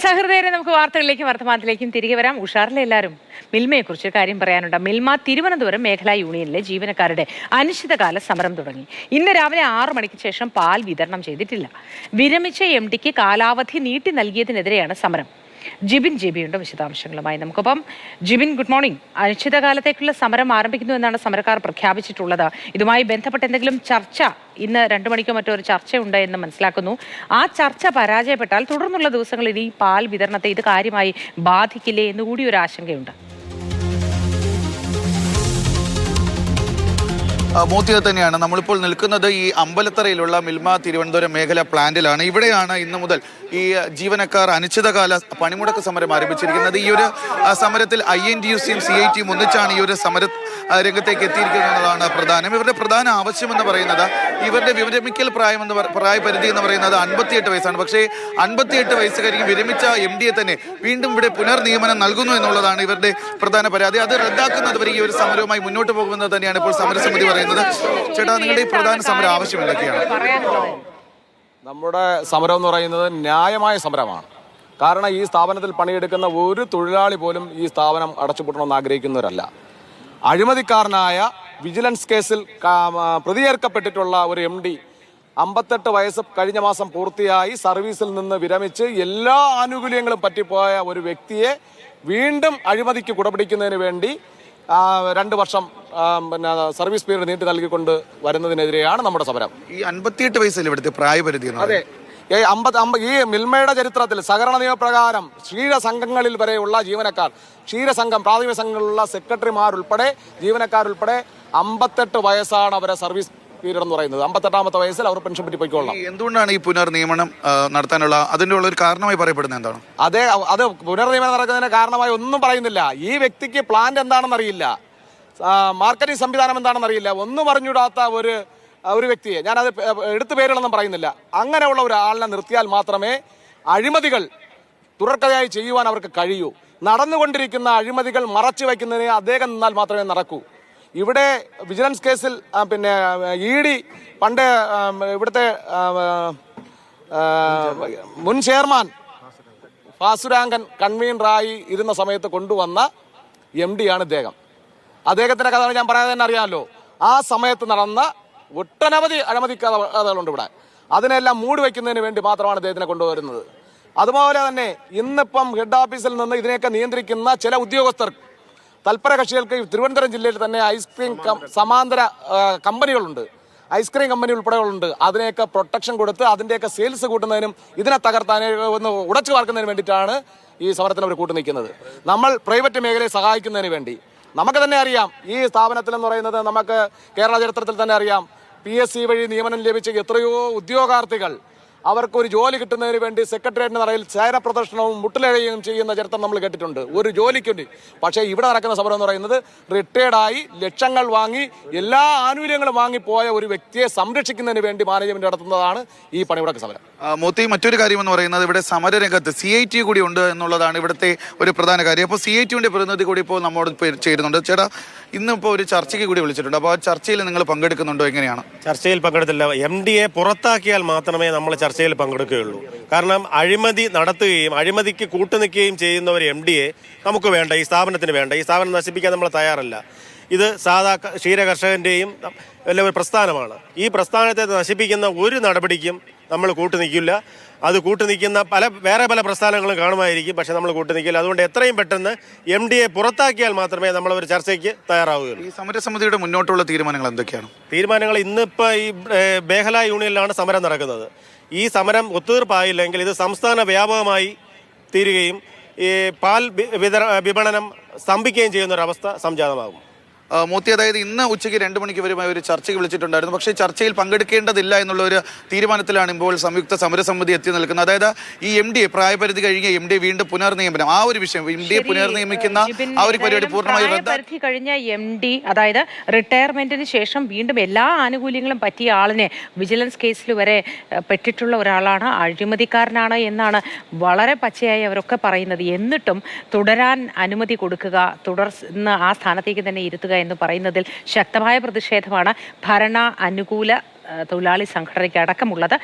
സഹൃദയരെ നമുക്ക് വാർത്തകളിലേക്കും വർത്തമാനത്തിലേക്കും തിരികെ വരാം. ഉഷാറിലെ എല്ലാവരും മിൽമയെക്കുറിച്ച് കാര്യം പറയാനുണ്ട്. മിൽമ തിരുവനന്തപുരം മേഖലാ യൂണിയനിലെ ജീവനക്കാരുടെ അനിശ്ചിതകാല സമരം തുടങ്ങി. ഇന്ന് രാവിലെ 6 മണിക്ക് ശേഷം പാൽ വിതരണം ചെയ്തിട്ടില്ല. വിരമിച്ച MD-ക്ക് കാലാവധി നീട്ടി നൽകിയതിനെതിരെയാണ് സമരം. ജിബിൻ ഉണ്ട് വിശദാംശങ്ങളുമായി. നമുക്കൊപ്പം ജിബിൻ, ഗുഡ് മോർണിംഗ്. അനിശ്ചിതകാലത്തേക്കുള്ള സമരം ആരംഭിക്കുന്നു എന്നാണ് സമരക്കാർ പ്രഖ്യാപിച്ചിട്ടുള്ളത്. ഇതുമായി ബന്ധപ്പെട്ട് എന്തെങ്കിലും ചർച്ച ഇന്ന് 2 മണിക്കോ മറ്റോ ഒരു ചർച്ചയുണ്ട് എന്ന് മനസ്സിലാക്കുന്നു. ആ ചർച്ച പരാജയപ്പെട്ടാൽ തുടർന്നുള്ള ദിവസങ്ങളിൽ ഈ പാൽ വിതരണത്തെ ഇത് കാര്യമായി ബാധിക്കില്ലേ എന്നുകൂടി ഒരു ആശങ്കയുണ്ട്. മോത്തിയത് തന്നെയാണ്. നമ്മളിപ്പോൾ നിൽക്കുന്നത് ഈ അമ്പലത്തറയിലുള്ള മിൽമ തിരുവനന്തപുരം മേഖല പ്ലാന്റിലാണ്. ഇവിടെയാണ് ഇന്നു മുതൽ ഈ ജീവനക്കാർ അനിശ്ചിതകാല പണിമുടക്ക് സമരം ആരംഭിച്ചിരിക്കുന്നത്. ഈ ഒരു സമരത്തിൽ INTUC-യും CIT-യും ഒന്നിച്ചാണ് ഈ ഒരു സമര രംഗത്തേക്ക് എത്തിയിരിക്കുന്നതാണ് പ്രധാനം. ഇവരുടെ പ്രധാന ആവശ്യമെന്ന് പറയുന്നത് ഇവരുടെ വിരമിക്കൽ പ്രായപരിധി എന്ന് പറയുന്നത് 58 വയസ്സാണ്. പക്ഷേ 58 വയസ്സുകാരിക്ക് വിരമിച്ച MD-യെ തന്നെ വീണ്ടും ഇവിടെ പുനർനിയമനം നൽകുന്നു എന്നുള്ളതാണ് ഇവരുടെ പ്രധാന പരാതി. അത് റദ്ദാക്കുന്നത് വരെ ഈ ഒരു സമരവുമായി മുന്നോട്ട് പോകുന്നത് തന്നെയാണ് ഇപ്പോൾ സമരസമിതി പറയുന്നത്. ചേട്ടാ, നിങ്ങളുടെ ഈ പ്രധാന സമര ആവശ്യം എന്തൊക്കെയാണ്? നമ്മുടെ സമരം എന്ന് പറയുന്നത് ന്യായമായ സമരമാണ്. കാരണം ഈ സ്ഥാപനത്തിൽ പണിയെടുക്കുന്ന ഒരു തൊഴിലാളി പോലും ഈ സ്ഥാപനം അടച്ചുപൂട്ടണമെന്ന് ആഗ്രഹിക്കുന്നവരല്ല. അഴിമതിക്കാരനായ വിജിലൻസ് കേസിൽ പ്രതിയേർക്കപ്പെട്ടിട്ടുള്ള ഒരു MD 58 വയസ്സ് കഴിഞ്ഞ മാസം പൂർത്തിയായി സർവീസിൽ നിന്ന് വിരമിച്ച് എല്ലാ ആനുകൂല്യങ്ങളും പറ്റിപ്പോയ ഒരു വ്യക്തിയെ വീണ്ടും അഴിമതിക്ക് കുടപിടിക്കുന്നതിന് വേണ്ടി 2 വർഷം സർവീസ് പീരീഡ് നീട്ടി നൽകിക്കൊണ്ട് വരുന്നതിനെതിരെയാണ് നമ്മുടെ സമരം. ഈ 58 വയസ്സിൽ ഇവിടുത്തെ പ്രായപരിധി? അതെ, ഈ മിൽമയുടെ ചരിത്രത്തിൽ സഹകരണ നിയമപ്രകാരം ക്ഷീരസംഘങ്ങളിൽ വരെയുള്ള ജീവനക്കാർ, ക്ഷീരസംഘം പ്രാഥമിക സംഘങ്ങളിലുള്ള സെക്രട്ടറിമാരുൾപ്പെടെ ജീവനക്കാരുൾപ്പെടെ 58 വയസ്സാണ് അവരെ സർവീസ് പീരീഡ് എന്ന് പറയുന്നത്. 58ാമത്തെ വയസ്സിൽ അവർ പെൻഷൻ പറ്റി പോയിക്കൊള്ളാം. എന്തുകൊണ്ടാണ് ഈ പുനർനിയമനം നടത്താനുള്ള അതിൻ്റെ ഉള്ള ഒരു കാരണമായി പറയപ്പെടുന്നത് എന്താണ്? അത് പുനർനിയമനം നടക്കുന്നതിന് കാരണമായി ഒന്നും പറയുന്നില്ല. ഈ വ്യക്തിക്ക് പ്ലാന്റ് എന്താണെന്ന് അറിയില്ല, മാർക്കറ്റിംഗ് സംവിധാനം എന്താണെന്ന് അറിയില്ല, ഒന്നും അറിഞ്ഞൂടാത്ത ഒരു വ്യക്തിയെ, ഞാനത് എടുത്തു പേരുകളൊന്നും പറയുന്നില്ല, അങ്ങനെയുള്ള ഒരാളിനെ നിർത്തിയാൽ മാത്രമേ അഴിമതികൾ തുടർക്കഥയായി ചെയ്യുവാൻ അവർക്ക് കഴിയൂ. നടന്നുകൊണ്ടിരിക്കുന്ന അഴിമതികൾ മറച്ചു വയ്ക്കുന്നതിന് അദ്ദേഹം നിന്നാൽ മാത്രമേ നടക്കൂ. ഇവിടെ വിജിലൻസ് കേസിൽ ED പണ്ട് ഇവിടുത്തെ മുൻ ചെയർമാൻ ഫാസുരാങ്കൻ കൺവീനറായി ഇരുന്ന സമയത്ത് കൊണ്ടുവന്ന MD-യാണ് ഇദ്ദേഹം. അദ്ദേഹത്തിന്റെ കഥ ഞാൻ പറയാതെ തന്നെ അറിയാമല്ലോ. ആ സമയത്ത് നടന്ന ഒട്ടനവധി അഴിമതി കഥകളുണ്ട് ഇവിടെ. അതിനെല്ലാം മൂടി വയ്ക്കുന്നതിന് വേണ്ടി മാത്രമാണ് ഇദ്ദേഹത്തിനെ കൊണ്ടുവരുന്നത്. അതുപോലെ തന്നെ ഇന്നിപ്പം ഹെഡ് ഓഫീസിൽ നിന്ന് ഇതിനെയൊക്കെ നിയന്ത്രിക്കുന്ന ചില ഉദ്യോഗസ്ഥർ, തൽപര കക്ഷികൾക്ക് തിരുവനന്തപുരം ജില്ലയിൽ തന്നെ ഐസ്ക്രീം സമാന്തര കമ്പനികളുണ്ട്, ഐസ്ക്രീം കമ്പനി ഉൾപ്പെടെയുണ്ട്. അതിനെയൊക്കെ പ്രൊട്ടക്ഷൻ കൊടുത്ത് അതിൻ്റെയൊക്കെ സെയിൽസ് കൂട്ടുന്നതിനും ഇതിനെ തകർത്താനും ഉടച്ചു വാർക്കുന്നതിന് വേണ്ടിയിട്ടാണ് ഈ സമരത്തിന് അവർ കൂട്ടു നിൽക്കുന്നത്. നമ്മൾ പ്രൈവറ്റ് മേഖലയെ സഹായിക്കുന്നതിന് വേണ്ടി. നമുക്ക് തന്നെ അറിയാം, ഈ സ്ഥാപനത്തിൽ എന്ന് പറയുന്നത് നമുക്ക് കേരള ചരിത്രത്തിൽ തന്നെ അറിയാം, PSC വഴി നിയമനം ലഭിച്ച എത്രയോ ഉദ്യോഗാർത്ഥികൾ അവർക്കൊരു ജോലി കിട്ടുന്നതിന് വേണ്ടി സെക്രട്ടേറിയറ്റിന് നിറയിൽ ചേര പ്രദർശനവും മുട്ടിലഴയും ചെയ്യുന്ന ചരിത്രം നമ്മൾ കേട്ടിട്ടുണ്ട്, ഒരു ജോലിക്ക് വേണ്ടി. പക്ഷേ ഇവിടെ നടക്കുന്ന സമരം എന്ന് പറയുന്നത് റിട്ടയർഡായി ലക്ഷങ്ങൾ വാങ്ങി എല്ലാ ആനുകൂല്യങ്ങളും വാങ്ങിപ്പോയ ഒരു വ്യക്തിയെ സംരക്ഷിക്കുന്നതിന് വേണ്ടി മാനേജ്മെന്റ് നടത്തുന്നതാണ് ഈ പണിമുടക്ക് സമരം. മോത്തി, മറ്റൊരു കാര്യം എന്ന് പറയുന്നത് ഇവിടെ സമരരംഗത്ത് CIT കൂടി ഉണ്ട് എന്നുള്ളതാണ് ഇവിടുത്തെ ഒരു പ്രധാന കാര്യം. അപ്പോൾ CIT-യുടെ പ്രതിനിധി കൂടി ഇപ്പോൾ നമ്മോട് ചേരുന്നുണ്ട്. ചേട്ടാ, ഇന്നിപ്പോൾ ഒരു ചർച്ചയ്ക്ക് കൂടി വിളിച്ചിട്ടുണ്ട്. അപ്പോൾ ആ ചർച്ചയിൽ നിങ്ങൾ പങ്കെടുക്കുന്നുണ്ടോ? എങ്ങനെയാണ്? ചർച്ചയിൽ പങ്കെടുത്തില്ല. MD-യെ പുറത്താക്കിയാൽ മാത്രമേ നമ്മൾ ചർച്ചയിൽ പങ്കെടുക്കുകയുള്ളൂ. കാരണം അഴിമതി നടത്തുകയും അഴിമതിക്ക് കൂട്ടുനിൽക്കുകയും ചെയ്യുന്ന ഒരു MD-യെ നമുക്ക് വേണ്ട, ഈ സ്ഥാപനത്തിന് വേണ്ട. ഈ സ്ഥാപനം നശിപ്പിക്കാൻ നമ്മൾ തയ്യാറല്ല. ഇത് സാധാ ക്ഷീരകർഷകൻ്റെയും വല്ല ഒരു പ്രസ്ഥാനമാണ്. ഈ പ്രസ്ഥാനത്തെ നശിപ്പിക്കുന്ന ഒരു നടപടിക്കും നമ്മൾ കൂട്ടുനിൽക്കില്ല. അത് കൂട്ടുനിൽക്കുന്ന വേറെ പല പ്രസ്ഥാനങ്ങളും കാണുമായിരിക്കും, പക്ഷെ നമ്മൾ കൂട്ടുനിൽക്കില്ല. അതുകൊണ്ട് എത്രയും പെട്ടെന്ന് MD-യെ പുറത്താക്കിയാൽ മാത്രമേ നമ്മൾ ഒരു ചർച്ചയ്ക്ക് തയ്യാറാവുകയുള്ളൂ. ഈ സമരസമിതിയുടെ മുന്നോട്ടുള്ള തീരുമാനങ്ങൾ എന്തൊക്കെയാണ്? തീരുമാനങ്ങൾ ഇന്നിപ്പോൾ ഈ മേഖലാ യൂണിയനിലാണ് സമരം നടക്കുന്നത്. ഈ സമരം ഒത്തുതീർപ്പായില്ലെങ്കിൽ ഇത് സംസ്ഥാന വ്യാപകമായി തീരുകയും ഈ പാൽ വിപണനം സ്തംഭിക്കുകയും ചെയ്യുന്ന ഒരു അവസ്ഥ സംജാതമാകും. മോത്തി, അതായത് ഇന്ന് ഉച്ചയ്ക്ക് 2 മണിക്ക് ഇവരുമായി ഒരു ചർച്ചയ്ക്ക് വിളിച്ചിട്ടുണ്ടായിരുന്നു. പക്ഷേ ചർച്ചയിൽ പങ്കെടുക്കേണ്ടതില്ല എന്നുള്ള ഒരു തീരുമാനത്തിലാണ് ഇപ്പോൾ സംയുക്ത സമരസമിതി എത്തി നിൽക്കുന്നത്. അതായത് ഈ MD-യെ പ്രായപരിധി കഴിഞ്ഞ MD-യെ വീണ്ടും പുനർനിയമനം, ആ ഒരു വിഷയം, MD-യെ പുനർനിയമിക്കുന്ന ആ ഒരു പരിപാടി പൂർണ്ണമായി പ്രായപരിധി കഴിഞ്ഞ MD, അതായത് റിട്ടയർമെന്റിന് ശേഷം വീണ്ടും എല്ലാ ആനുകൂല്യങ്ങളും പറ്റിയ ആളിനെ വിജിലൻസ് കേസിൽ വരെ പെട്ടിട്ടുള്ള ഒരാളാണ്, അഴിമതിക്കാരനാണ് എന്നാണ് വളരെ പച്ചയായി അവരൊക്കെ പറയുന്നത്. എന്നിട്ടും തുടരാൻ അനുമതി കൊടുക്കുക, തുടർന്ന് ആ സ്ഥാനത്തേക്ക് തന്നെ ഇരുത്തുക എന്ന് പറയുന്നതിൽ ശക്തമായ പ്രതിഷേധമാണ് ഭരണ അനുകൂല തൊഴിലാളി സംഘടനയ്ക്ക് അടക്കമുള്ളത്.